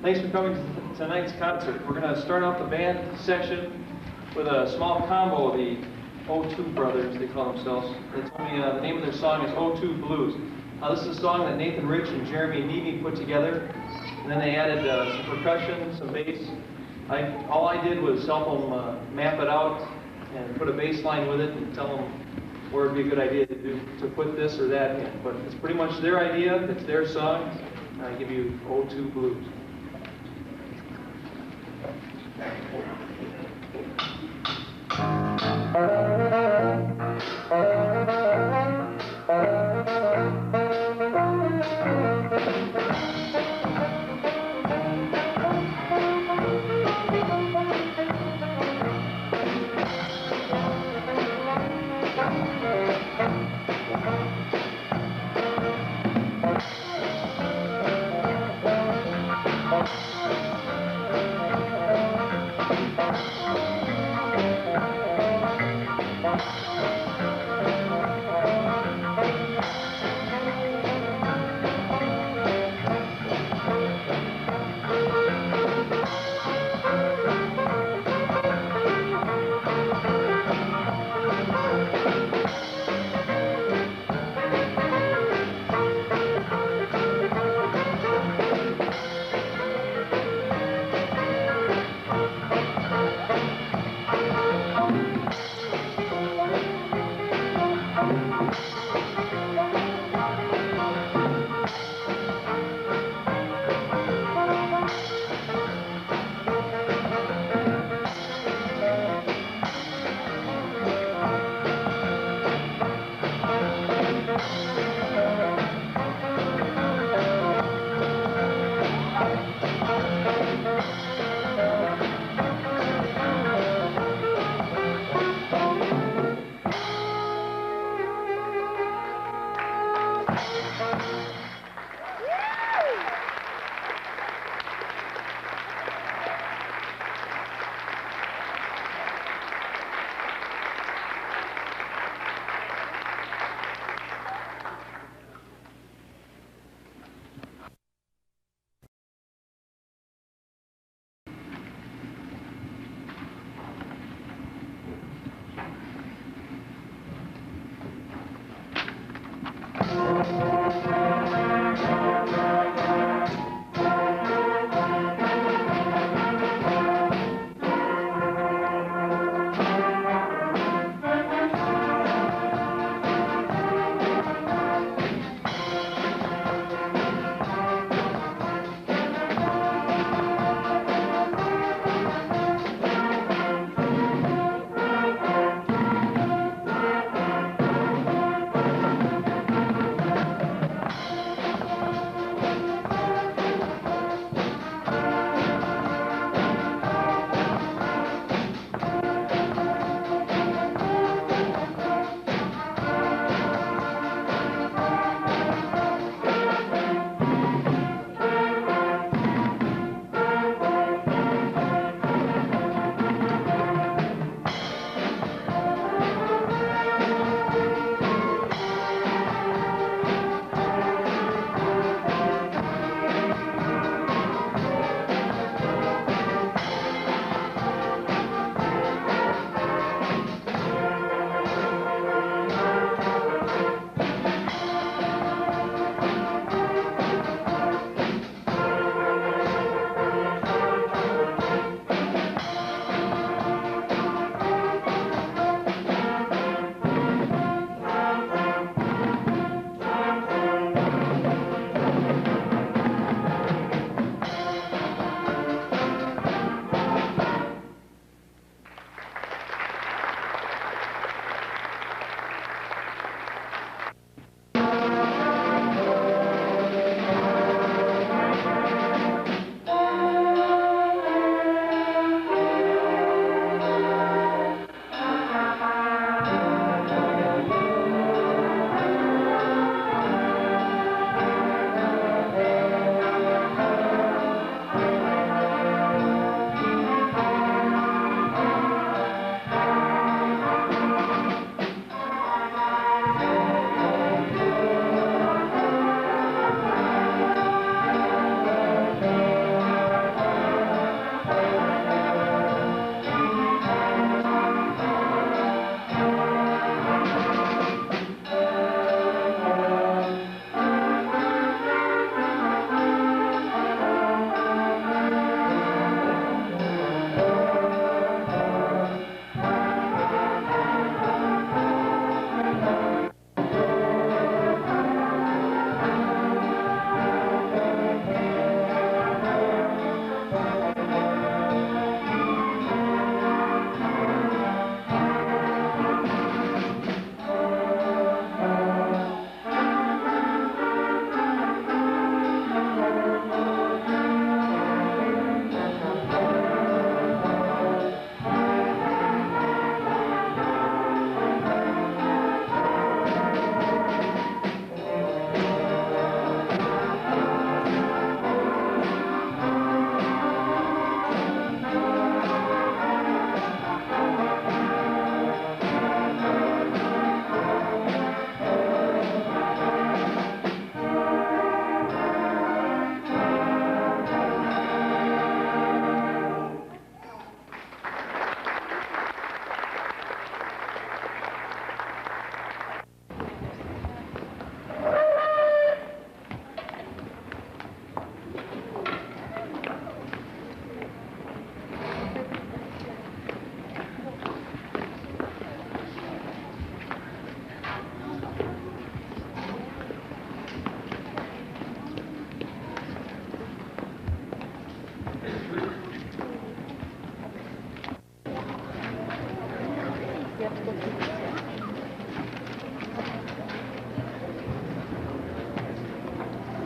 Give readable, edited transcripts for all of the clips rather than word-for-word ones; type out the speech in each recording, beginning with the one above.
Thanks for coming to tonight's concert. We're going to start off the band section with a small combo of the O2 brothers, they call themselves. They told me the name of their song is O2 Blues. This is a song that Nathan Rich and Jeremy Neebe put together, and then they added some percussion, some bass. All I did was help them map it out and put a bass line with it and tell them where it'd be a good idea to put this or that in. But it's pretty much their idea, it's their song. I give you O2 Blues.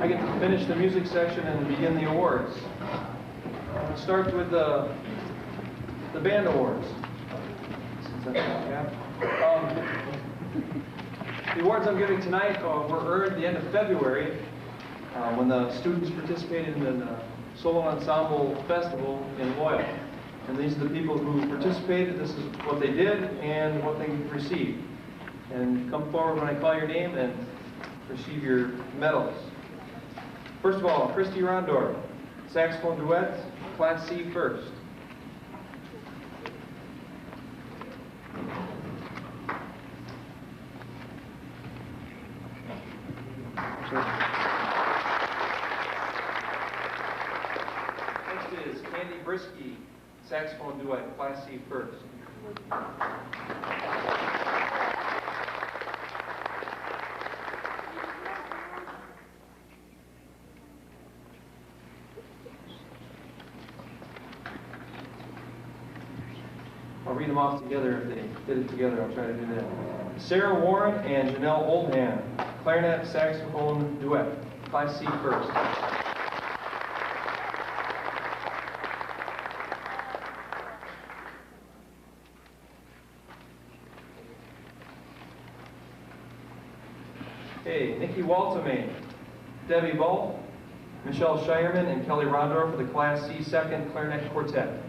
I get to finish the music section and begin the awards. Let's start with the band awards. The awards I'm giving tonight were earned at the end of February when the students participated in the Solo Ensemble Festival in Loyal. And these are the people who participated. This is what they did and what they received. And come forward when I call your name and receive your medals. First of all, Christy Rondor, saxophone duet, Class C first. Next is Candy Brisky, saxophone duet, Class C first. I'll read them off together if they did it together. I'll try to do that. Sarah Warren and Janelle Oldham, clarinet saxophone duet, Class C first. Okay, Nikki Waltemain, Debbie Ball, Michelle Shireman, and Kelly Rondor for the Class C second clarinet quartet.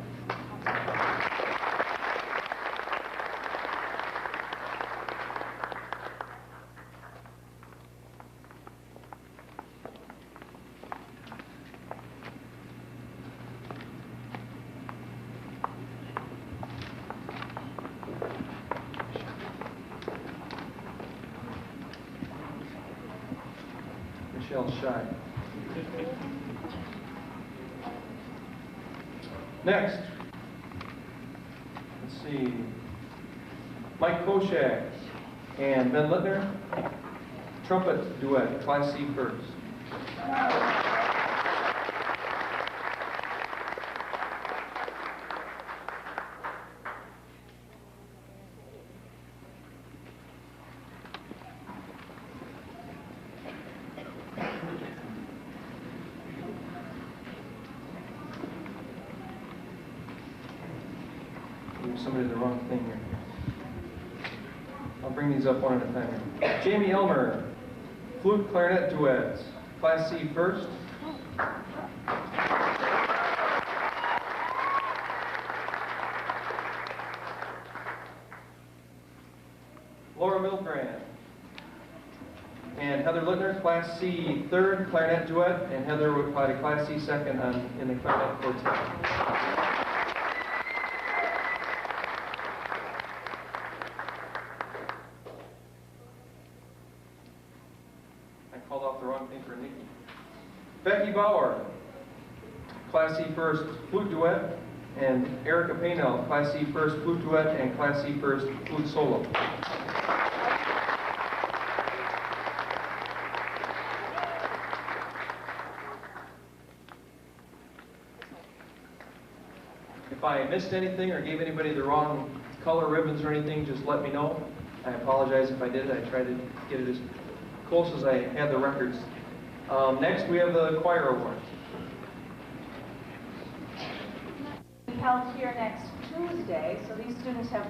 Shy. Next, let's see, Mike Koshak and Ben Littner, trumpet duet, Class C first. Somebody did the wrong thing here. I'll bring these up one at a time here. Jamie Elmer, flute clarinet duets, Class C first. Laura Milgram and Heather Littner, Class C third clarinet duet, and Heather would apply to Class C second in the clarinet quartet. Called off the wrong thing for Nikki. Becky Bauer, Class C first flute duet, and Erica Paynell, Class C first flute duet and Class C first flute solo. If I missed anything or gave anybody the wrong color ribbons or anything, just let me know. I apologize if I did. I tried to get it as close as I had the records. Next, we have the choir awards. Held here next Tuesday, so these students have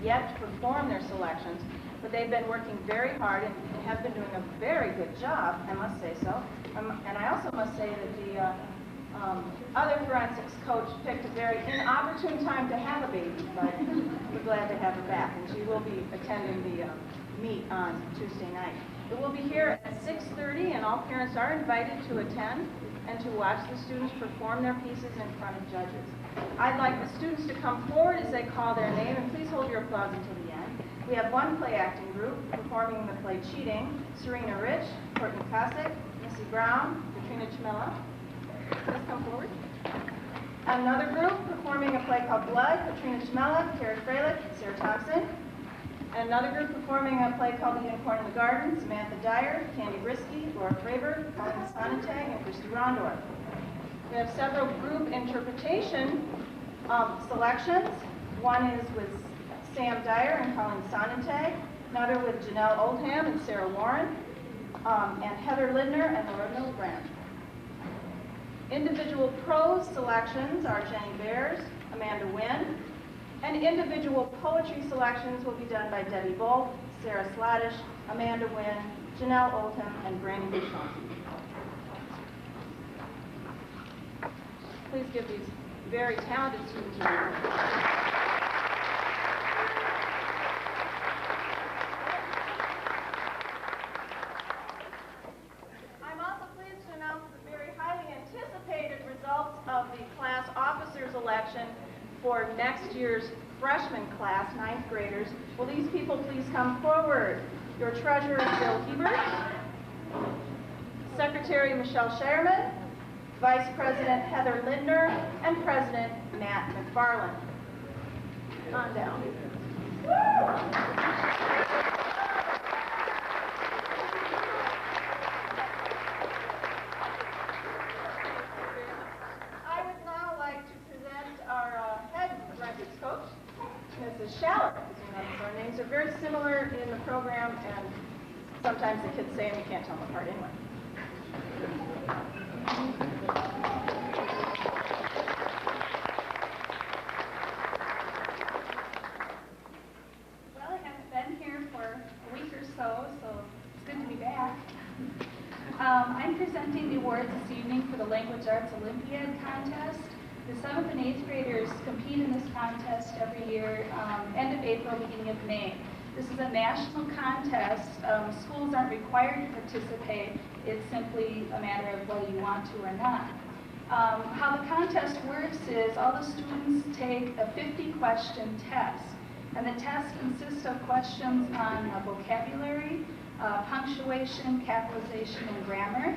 yet to perform their selections, but they've been working very hard and have been doing a very good job, I must say so. And I also must say that the other forensics coach picked a very inopportune time to have a baby, but we're glad to have her back, and she will be attending the meet on Tuesday night. It will be here at 6:30, and all parents are invited to attend and to watch the students perform their pieces in front of judges. I'd like the students to come forward as they call their name, and please hold your applause until the end. We have one play acting group performing the play Cheating: Serena Rich, Courtney Kosick, Missy Brown, Katrina Chmilla. Please come forward. Another group performing a play called Blood: Katrina Chmilla, Kara Freilich, Sarah Thompson. And another group performing a play called Eating Corn in the Garden: Samantha Dyer, Candy Brisky, Laura Fravor, Colleen Sonentag, and Christy Rondor. We have several group interpretation selections. One is with Sam Dyer and Colleen Sonentag, another with Janelle Oldham and Sarah Warren, and Heather Lindner and Laura Milbrand. Individual prose selections are Jenny Bears, Amanda Wynn, and individual poetry selections will be done by Debbie Bolt, Sarah Sladish, Amanda Wynn, Janelle Oldham, and Brandy Bouchon. Please give these very talented students a round. I'm also pleased to announce the very highly anticipated results of the class officers election for next year's freshman class, 9th graders. Will these people please come forward? Your treasurer is Bill Hebert, Secretary Michelle Sherman, Vice President Heather Lindner, and President Matt McFarland. On down. I would now like to present our head forensics coach, Mrs. Schaller. As you notice, our names are very similar in the program, and sometimes the kids say them, you can't tell them apart anyway. Well, I haven't been here for a week or so it's good to be back. I'm presenting the awards this evening for the Language Arts Olympiad contest. The 7th and 8th graders compete in this contest every year, end of April, beginning of May. This is a national contest. Schools aren't required to participate. It's simply a matter of whether you want to or not. How the contest works is all the students take a 50-question test. And the test consists of questions on vocabulary, punctuation, capitalization, and grammar.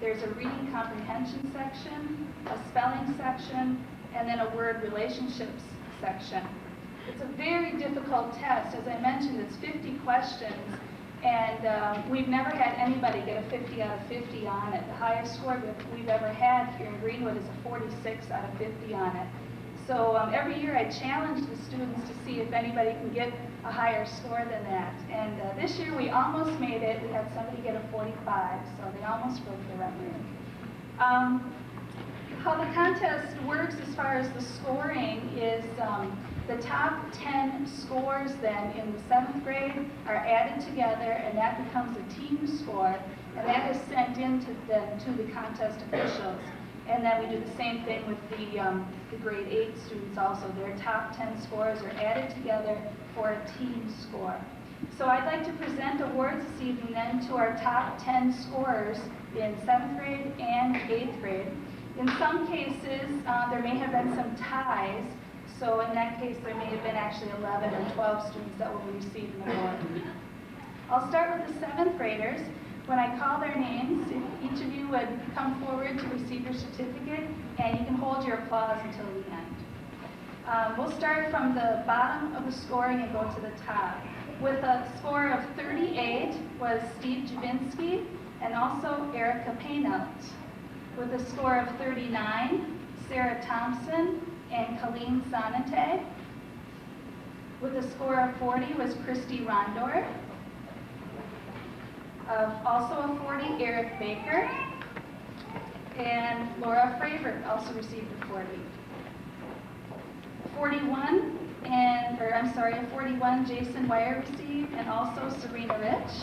There's a reading comprehension section, a spelling section, and then a word relationships section. It's a very difficult test. As I mentioned, it's 50 questions, and we've never had anybody get a 50 out of 50 on it. The highest score we've ever had here in Greenwood is a 46 out of 50 on it. So every year I challenge the students to see if anybody can get a higher score than that. And this year we almost made it. We had somebody get a 45, so they almost broke the record. How the contest works as far as the scoring is the top 10 scores then in the 7th grade are added together, and that becomes a team score, and that is sent in to the contest officials. And then we do the same thing with the grade 8 students also. Their top 10 scores are added together for a team score. So I'd like to present awards this evening then to our top 10 scorers in 7th grade and 8th grade. In some cases, there may have been some ties. So in that case, there may have been actually 11 or 12 students that will receive an award. I'll start with the 7th graders. When I call their names, if each of you would come forward to receive your certificate, and you can hold your applause until the end. We'll start from the bottom of the scoring and go to the top. With a score of 38 was Steve Javinsky and also Erica Paynelt. With a score of 39, Sarah Thompson and Colleen Sonate. With a score of 40 was Christy Rondor. Also a 40, Eric Baker. And Laura Fravert also received a 40. 41, a 41, Jason Wire received, and also Serena Rich.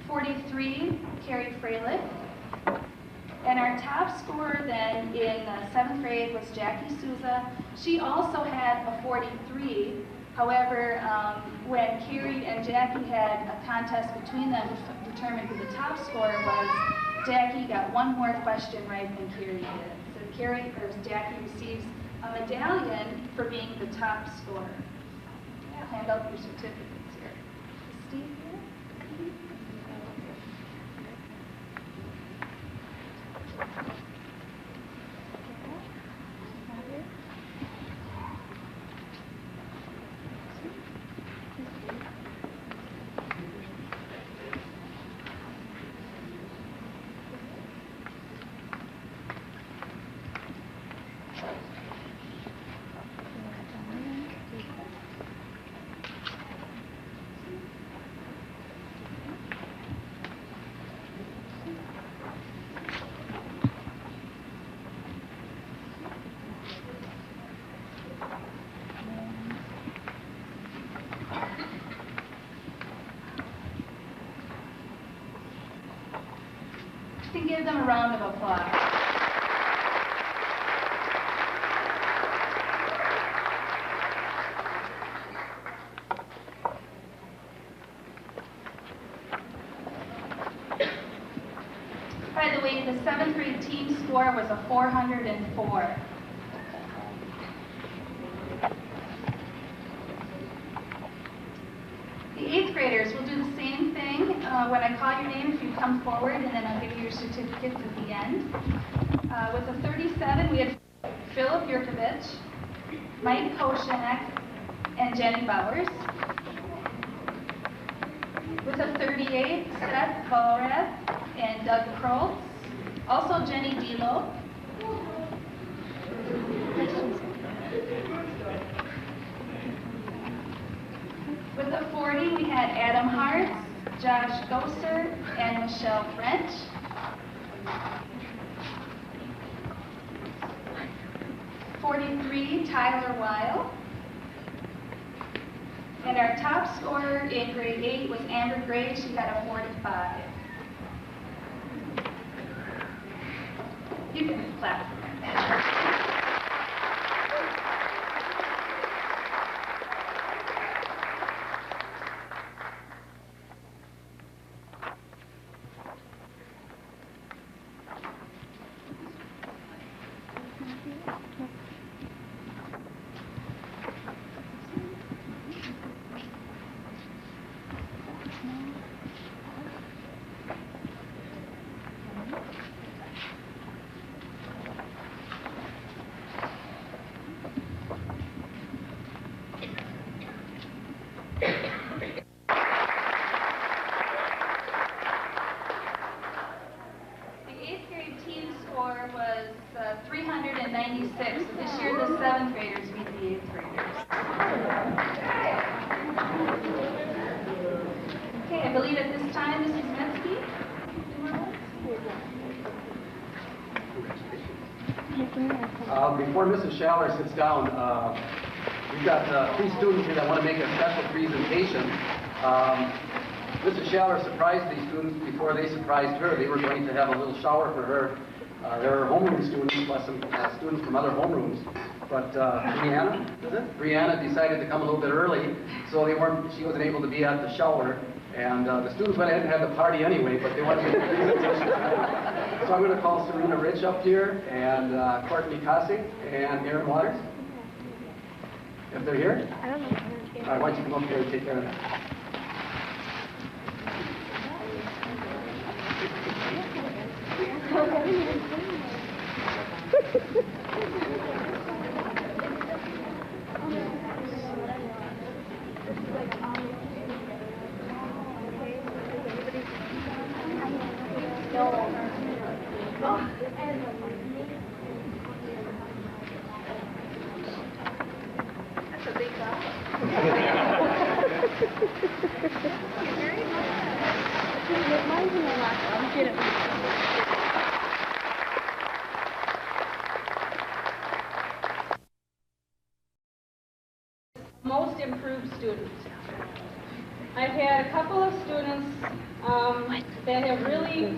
43, Carrie Freilich. And our top scorer then in 7th grade was Jackie Souza. She also had a 43. However, when Carrie and Jackie had a contest between them to determine who the top scorer was, Jackie got one more question right than Carrie did. So Jackie receives a medallion for being the top scorer. I'll hand out your certificates here. Steve here? can give them a round of applause. By the way, the 7th grade team score was a 404. The 8th graders will do the same thing. When I call your name, if you come forward, and then I'll give you your certificates at the end. With a 37, we had Philip Yurkovich, Mike Koshanek, and Jenny Bowers. With a 38, Seth Volrath and Doug Kroltz. Also Jenny Delo. With a 40, we had Adam Hartz, Josh Gosser, and Michelle French. .43, Tyler Weil. And our top scorer in grade 8 was Amber Gray. She got a 45. You can clap for that. Was 396. This year the 7th graders beat the 8th graders. Okay, I believe at this time Mrs. Metzke. Before Mrs. Schaller sits down, we've got 3 students here that want to make a special presentation. Mrs. Schaller surprised these students before they surprised her. They were going to have a little shower for her. There are homeroom students plus some students from other homerooms. But Brianna decided to come a little bit early, so she wasn't able to be at the shower. And the students went ahead and had the party anyway, but they wanted to make a presentation. So I'm going to call Serena Rich up here, and Courtney Kosik, and Aaron Waters. If they're here? I don't know. All right, why don't you come up here and take care of that? That's a big problem. Most improved students. I've had a couple of students that have really